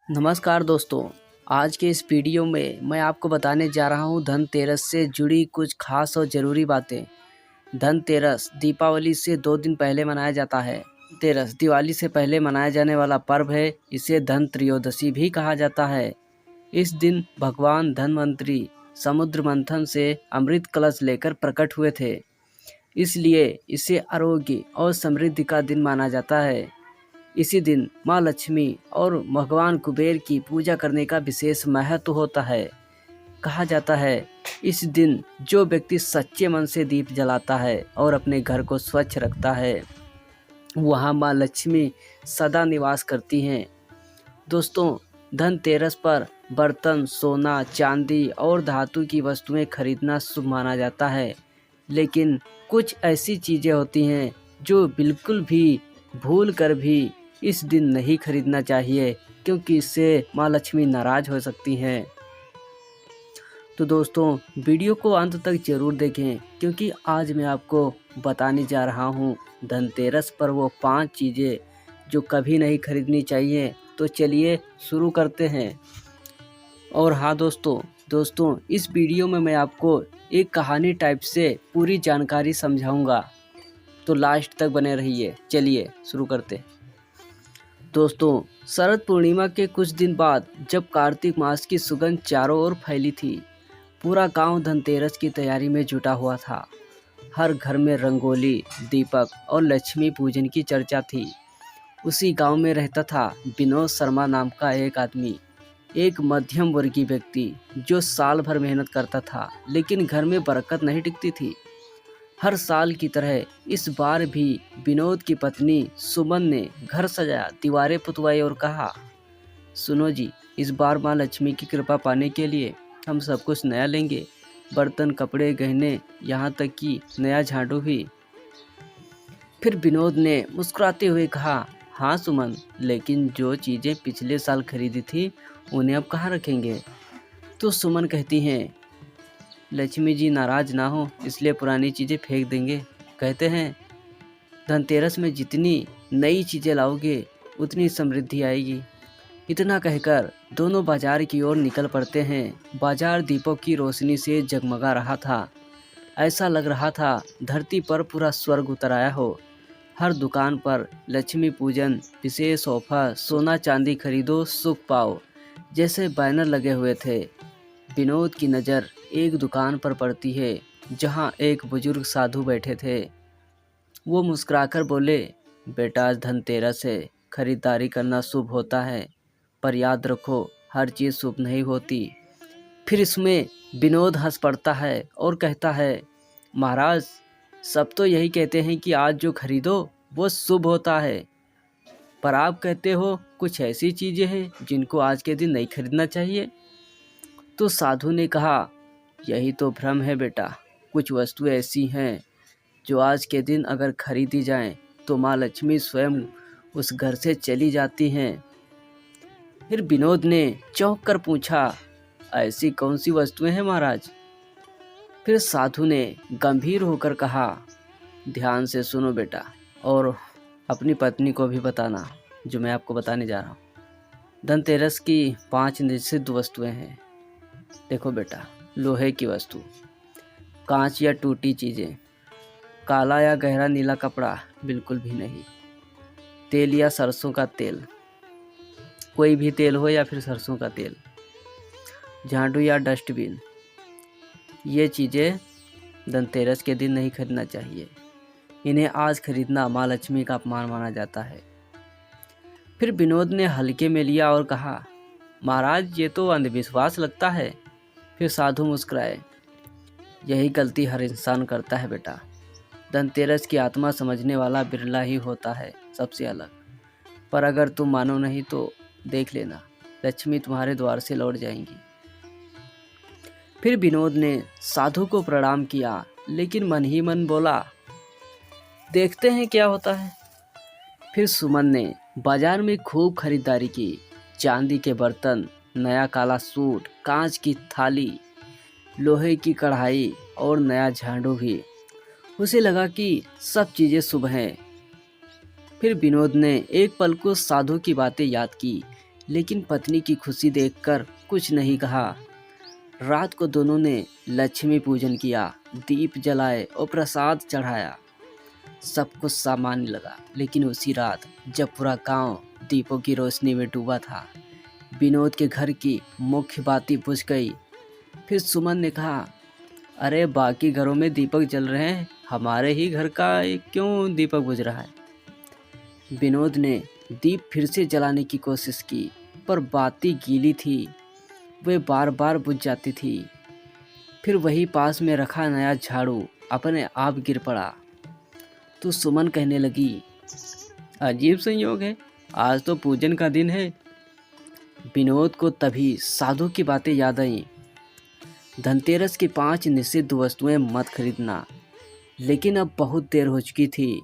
नमस्कार दोस्तों। आज के इस वीडियो में मैं आपको बताने जा रहा हूँ धनतेरस से जुड़ी कुछ खास और ज़रूरी बातें। धनतेरस दीपावली से 2 दिन पहले मनाया जाता है। तेरस दिवाली से पहले मनाया जाने वाला पर्व है। इसे धन त्रयोदशी भी कहा जाता है। इस दिन भगवान धन्वंतरी समुद्र मंथन से अमृत कलश लेकर प्रकट हुए थे, इसलिए इसे आरोग्य और समृद्धि का दिन माना जाता है। इसी दिन माँ लक्ष्मी और भगवान कुबेर की पूजा करने का विशेष महत्व होता है। कहा जाता है इस दिन जो व्यक्ति सच्चे मन से दीप जलाता है और अपने घर को स्वच्छ रखता है, वहाँ माँ लक्ष्मी सदा निवास करती हैं। दोस्तों, धनतेरस पर बर्तन, सोना, चांदी और धातु की वस्तुएं खरीदना शुभ माना जाता है, लेकिन कुछ ऐसी चीज़ें होती हैं जो बिल्कुल भी भूल कर भी इस दिन नहीं खरीदना चाहिए, क्योंकि इससे माँ लक्ष्मी नाराज़ हो सकती हैं। तो दोस्तों, वीडियो को अंत तक ज़रूर देखें, क्योंकि आज मैं आपको बताने जा रहा हूँ धनतेरस पर वो 5 चीज़ें जो कभी नहीं खरीदनी चाहिए। तो चलिए शुरू करते हैं। और हाँ दोस्तों, इस वीडियो में मैं आपको एक कहानी टाइप से पूरी जानकारी समझाऊंगा, तो लास्ट तक बने रहिए। चलिए शुरू करते हैं। दोस्तों, शरद पूर्णिमा के कुछ दिन बाद जब कार्तिक मास की सुगंध चारों ओर फैली थी, पूरा गांव धनतेरस की तैयारी में जुटा हुआ था। हर घर में रंगोली, दीपक और लक्ष्मी पूजन की चर्चा थी। उसी गांव में रहता था विनोद शर्मा नाम का एक आदमी, एक मध्यम वर्गीय व्यक्ति जो साल भर मेहनत करता था, लेकिन घर में बरकत नहीं टिकती थी। हर साल की तरह इस बार भी विनोद की पत्नी सुमन ने घर सजाया, दीवारें पुतवाई और कहा, सुनो जी, इस बार माँ लक्ष्मी की कृपा पाने के लिए हम सब कुछ नया लेंगे। बर्तन, कपड़े, गहने, यहाँ तक कि नया झाड़ू भी। फिर विनोद ने मुस्कुराते हुए कहा, हाँ सुमन, लेकिन जो चीज़ें पिछले साल खरीदी थी उन्हें अब कहाँ रखेंगे? तो सुमन कहती हैं, लक्ष्मी जी नाराज ना हो, इसलिए पुरानी चीज़ें फेंक देंगे। कहते हैं धनतेरस में जितनी नई चीज़ें लाओगे उतनी समृद्धि आएगी। इतना कहकर दोनों बाजार की ओर निकल पड़ते हैं। बाजार दीपों की रोशनी से जगमगा रहा था। ऐसा लग रहा था धरती पर पूरा स्वर्ग उतर आया हो। हर दुकान पर लक्ष्मी पूजन, विशेष ऑफर, सोना चांदी खरीदो सुख पाओ जैसे बैनर लगे हुए थे। विनोद की नज़र एक दुकान पर पड़ती है जहां एक बुजुर्ग साधु बैठे थे। वो मुस्कुराकर बोले, बेटा आज धनतेरस है, खरीदारी करना शुभ होता है, पर याद रखो हर चीज़ शुभ नहीं होती। फिर इसमें विनोद हंस पड़ता है और कहता है, महाराज, सब तो यही कहते हैं कि आज जो खरीदो वो शुभ होता है, पर आप कहते हो कुछ ऐसी चीज़ें हैं जिनको आज के दिन नहीं खरीदना चाहिए। तो साधु ने कहा, यही तो भ्रम है बेटा। कुछ वस्तुएं ऐसी हैं जो आज के दिन अगर खरीदी जाएं तो माँ लक्ष्मी स्वयं उस घर से चली जाती हैं। फिर विनोद ने चौंक कर पूछा, ऐसी कौन सी वस्तुएं हैं महाराज? फिर साधु ने गंभीर होकर कहा, ध्यान से सुनो बेटा, और अपनी पत्नी को भी बताना जो मैं आपको बताने जा रहा हूँ। धनतेरस की 5 निषिद्ध वस्तुएं हैं। देखो बेटा, लोहे की वस्तु, कांच या टूटी चीज़ें, काला या गहरा नीला कपड़ा बिल्कुल भी नहीं, तेल या सरसों का तेल, कोई भी तेल हो या फिर सरसों का तेल, झाड़ू या डस्टबिन, ये चीज़ें धनतेरस के दिन नहीं खरीदना चाहिए। इन्हें आज खरीदना माँ लक्ष्मी का अपमान माना जाता है। फिर विनोद ने हल्के में लिया और कहा, महाराज ये तो अंधविश्वास लगता है। फिर साधु मुस्कुराए, यही गलती हर इंसान करता है बेटा। धनतेरस की आत्मा समझने वाला बिरला ही होता है, सबसे अलग। पर अगर तुम मानो नहीं तो देख लेना, लक्ष्मी तुम्हारे द्वार से लौट जाएंगी। फिर विनोद ने साधु को प्रणाम किया, लेकिन मन ही मन बोला, देखते हैं क्या होता है। फिर सुमन ने बाजार में खूब खरीदारी की। चांदी के बर्तन, नया काला सूट, कांच की थाली, लोहे की कढ़ाई और नया झाड़ू भी। उसे लगा कि सब चीज़ें शुभ हैं। फिर विनोद ने एक पल को साधु की बातें याद की लेकिन पत्नी की खुशी देखकर कुछ नहीं कहा। रात को दोनों ने लक्ष्मी पूजन किया, दीप जलाए और प्रसाद चढ़ाया। सब कुछ सामान्य लगा, लेकिन उसी रात जब पूरा गांव दीपों की रोशनी में डूबा था, विनोद के घर की मुख्य बाती बुझ गई। फिर सुमन ने कहा, अरे बाकी घरों में दीपक जल रहे हैं, हमारे ही घर का क्यों दीपक बुझ रहा है। विनोद ने दीप फिर से जलाने की कोशिश की, पर बाती गीली थी, वे बार बार बुझ जाती थी। फिर वही पास में रखा नया झाड़ू अपने आप गिर पड़ा। तो सुमन कहने लगी, अजीब संयोग है, आज तो पूजन का दिन है। विनोद को तभी साधु की बातें याद आईं। धनतेरस की 5 निषिद्ध वस्तुएं मत खरीदना। लेकिन अब बहुत देर हो चुकी थी।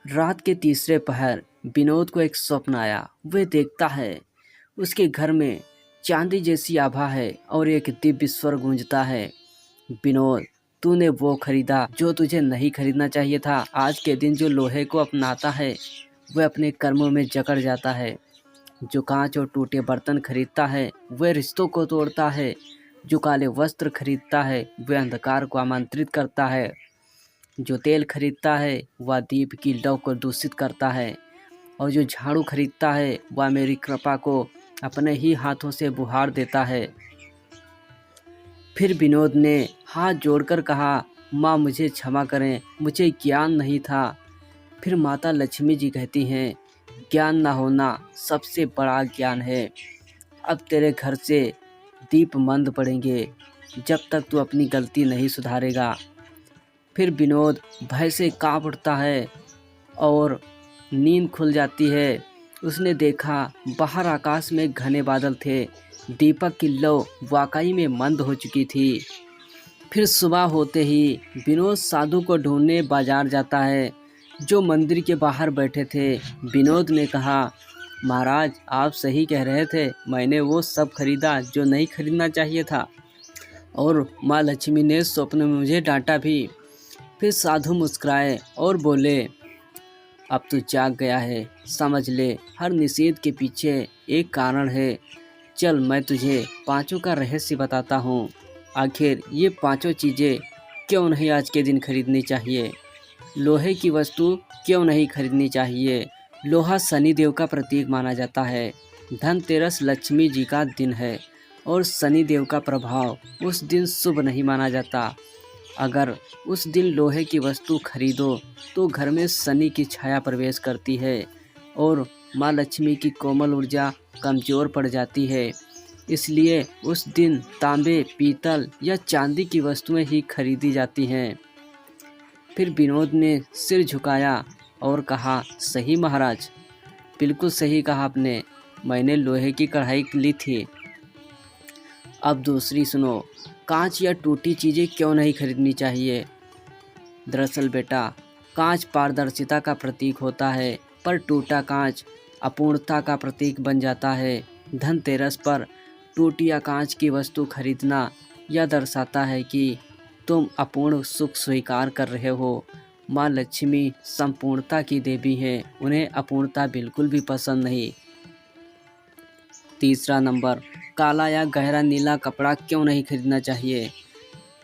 रात के तीसरे पहर विनोद को एक स्वप्न आया। वह देखता है उसके घर में चांदी जैसी आभा है और एक दिव्य स्वर गूंजता है, विनोद, तूने वो खरीदा जो तुझे नहीं खरीदना चाहिए था। आज के दिन जो लोहे को अपनाता है वह अपने कर्मों में जकड़ जाता है। जो कांच और टूटे बर्तन खरीदता है वह रिश्तों को तोड़ता है। जो काले वस्त्र खरीदता है वह अंधकार को आमंत्रित करता है। जो तेल खरीदता है वह दीप की लौ को दूषित करता है। और जो झाड़ू खरीदता है वह मेरी कृपा को अपने ही हाथों से बुहार देता है। फिर विनोद ने हाथ जोड़कर कहा, माँ मुझे क्षमा करें, मुझे ज्ञान नहीं था। फिर माता लक्ष्मी जी कहती हैं, ज्ञान ना होना सबसे बड़ा ज्ञान है। अब तेरे घर से दीप मंद पड़ेंगे जब तक तू अपनी गलती नहीं सुधारेगा। फिर विनोद भय से कांप उठता है और नींद खुल जाती है। उसने देखा बाहर आकाश में घने बादल थे। दीपक की लौ वाकई में मंद हो चुकी थी। फिर सुबह होते ही विनोद साधु को ढूंढने बाजार जाता है, जो मंदिर के बाहर बैठे थे। विनोद ने कहा, महाराज आप सही कह रहे थे, मैंने वो सब खरीदा जो नहीं खरीदना चाहिए था, और माँ लक्ष्मी ने स्वप्न में मुझे डांटा भी। फिर साधु मुस्कुराए और बोले, अब तू जाग गया है, समझ ले हर निषेध के पीछे एक कारण है। चल मैं तुझे 5 का रहस्य बताता हूँ। आखिर ये 5 चीज़ें क्यों नहीं आज के दिन खरीदनी चाहिए। लोहे की वस्तु क्यों नहीं खरीदनी चाहिए। लोहा शनि देव का प्रतीक माना जाता है। धनतेरस लक्ष्मी जी का दिन है और शनि देव का प्रभाव उस दिन शुभ नहीं माना जाता। अगर उस दिन लोहे की वस्तु खरीदो तो घर में शनि की छाया प्रवेश करती है और माँ लक्ष्मी की कोमल ऊर्जा कमज़ोर पड़ जाती है। इसलिए उस दिन तांबे, पीतल या चांदी की वस्तुएं ही खरीदी जाती हैं। फिर विनोद ने सिर झुकाया और कहा, सही महाराज, बिल्कुल सही कहा आपने, मैंने लोहे की कढ़ाई ली थी। अब दूसरी सुनो, कांच या टूटी चीज़ें क्यों नहीं खरीदनी चाहिए। दरअसल बेटा, कांच पारदर्शिता का प्रतीक होता है, पर टूटा कांच अपूर्णता का प्रतीक बन जाता है। धनतेरस पर टूटी या कांच की वस्तु खरीदना यह दर्शाता है कि तुम अपूर्ण सुख स्वीकार कर रहे हो। माँ लक्ष्मी संपूर्णता की देवी है, उन्हें अपूर्णता बिल्कुल भी पसंद नहीं। तीसरा नंबर, काला या गहरा नीला कपड़ा क्यों नहीं खरीदना चाहिए।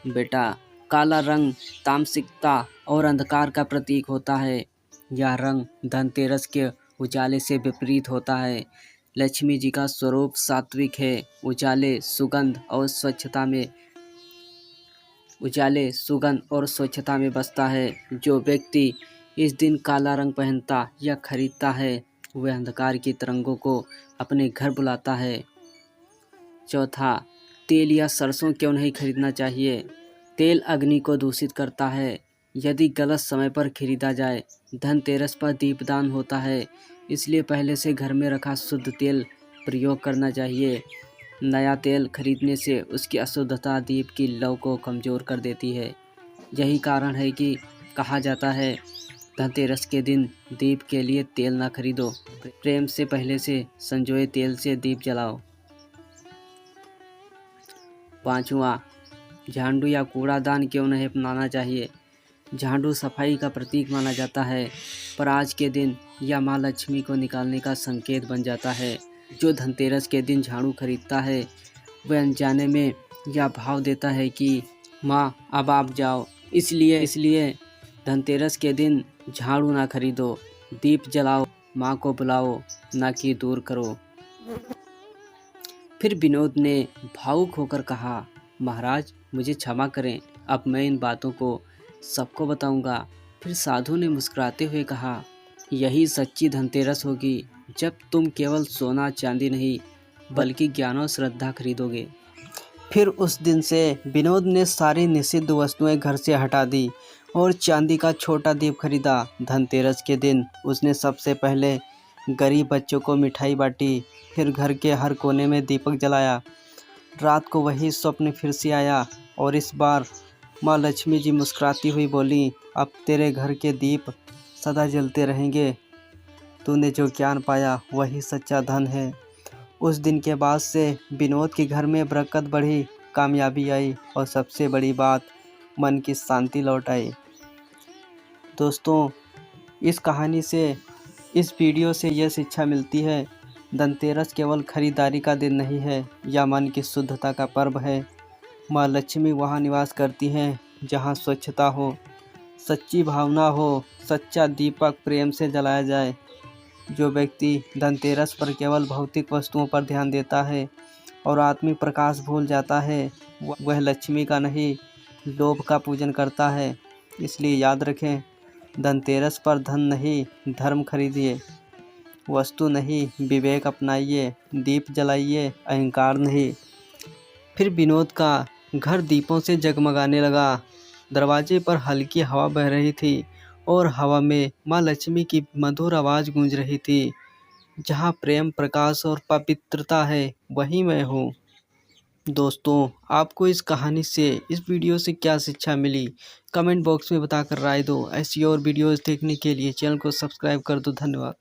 बेटा, काला रंग तामसिकता और अंधकार का प्रतीक होता है। यह रंग धनतेरस के उजाले से विपरीत होता है। लक्ष्मी जी का स्वरूप सात्विक है। उजाले, सुगंध और स्वच्छता में बसता है। जो व्यक्ति इस दिन काला रंग पहनता या खरीदता है वह अंधकार की तरंगों को अपने घर बुलाता है। चौथा, तेल या सरसों क्यों नहीं खरीदना चाहिए। तेल अग्नि को दूषित करता है। यदि गलत समय पर खरीदा जाए, धनतेरस पर दीपदान होता है, इसलिए पहले से घर में रखा शुद्ध तेल प्रयोग करना चाहिए। नया तेल खरीदने से उसकी अशुद्धता दीप की लौ को कमज़ोर कर देती है। यही कारण है कि कहा जाता है, धनतेरस के दिन दीप के लिए तेल ना खरीदो, प्रेम से पहले से संजोए तेल से दीप जलाओ। पाँचवा, झाड़ू या कूड़ादान क्यों नहीं अपनाना चाहिए। झाड़ू सफाई का प्रतीक माना जाता है, पर आज के दिन यह माँ लक्ष्मी को निकालने का संकेत बन जाता है। जो धनतेरस के दिन झाड़ू खरीदता है वह अनजाने में यह भाव देता है कि माँ अब आप जाओ, इसलिए धनतेरस के दिन झाड़ू ना खरीदो, दीप जलाओ, माँ को बुलाओ, ना कि दूर करो। फिर विनोद ने भावुक होकर कहा, महाराज मुझे क्षमा करें, अब मैं इन बातों को सबको बताऊंगा। फिर साधु ने मुस्कुराते हुए कहा, यही सच्ची धनतेरस होगी जब तुम केवल सोना चांदी नहीं बल्कि ज्ञान और श्रद्धा खरीदोगे। फिर उस दिन से विनोद ने सारी निषिद्ध वस्तुएं घर से हटा दी और चांदी का छोटा दीप खरीदा। धनतेरस के दिन उसने सबसे पहले गरीब बच्चों को मिठाई बांटी, फिर घर के हर कोने में दीपक जलाया। रात को वही स्वप्न फिर से आया और इस बार माँ लक्ष्मी जी मुस्कुराती हुई बोली, अब तेरे घर के दीप सदा जलते रहेंगे। तूने जो ज्ञान पाया वही सच्चा धन है। उस दिन के बाद से विनोद के घर में बरकत बढ़ी, कामयाबी आई और सबसे बड़ी बात, मन की शांति लौट आई। दोस्तों, इस कहानी से, इस वीडियो से यह शिक्षा मिलती है, धनतेरस केवल खरीदारी का दिन नहीं है, यह मन की शुद्धता का पर्व है। माँ लक्ष्मी वहाँ निवास करती हैं जहाँ स्वच्छता हो, सच्ची भावना हो, सच्चा दीपक प्रेम से जलाया जाए। जो व्यक्ति धनतेरस पर केवल भौतिक वस्तुओं पर ध्यान देता है और आत्मिक प्रकाश भूल जाता है, वह लक्ष्मी का नहीं, लोभ का पूजन करता है। इसलिए याद रखें, धनतेरस पर धन नहीं धर्म खरीदिए, वस्तु नहीं विवेक अपनाइए, दीप जलाइए अहंकार नहीं। फिर विनोद का घर दीपों से जगमगाने लगा। दरवाजे पर हल्की हवा बह रही थी और हवा में माँ लक्ष्मी की मधुर आवाज़ गूंज रही थी, जहाँ प्रेम प्रकाश और पवित्रता है वहीं मैं हूँ। दोस्तों, आपको इस कहानी से, इस वीडियो से क्या शिक्षा मिली, कमेंट बॉक्स में बताकर राय दो। ऐसी और वीडियोज़ देखने के लिए चैनल को सब्सक्राइब कर दो। धन्यवाद।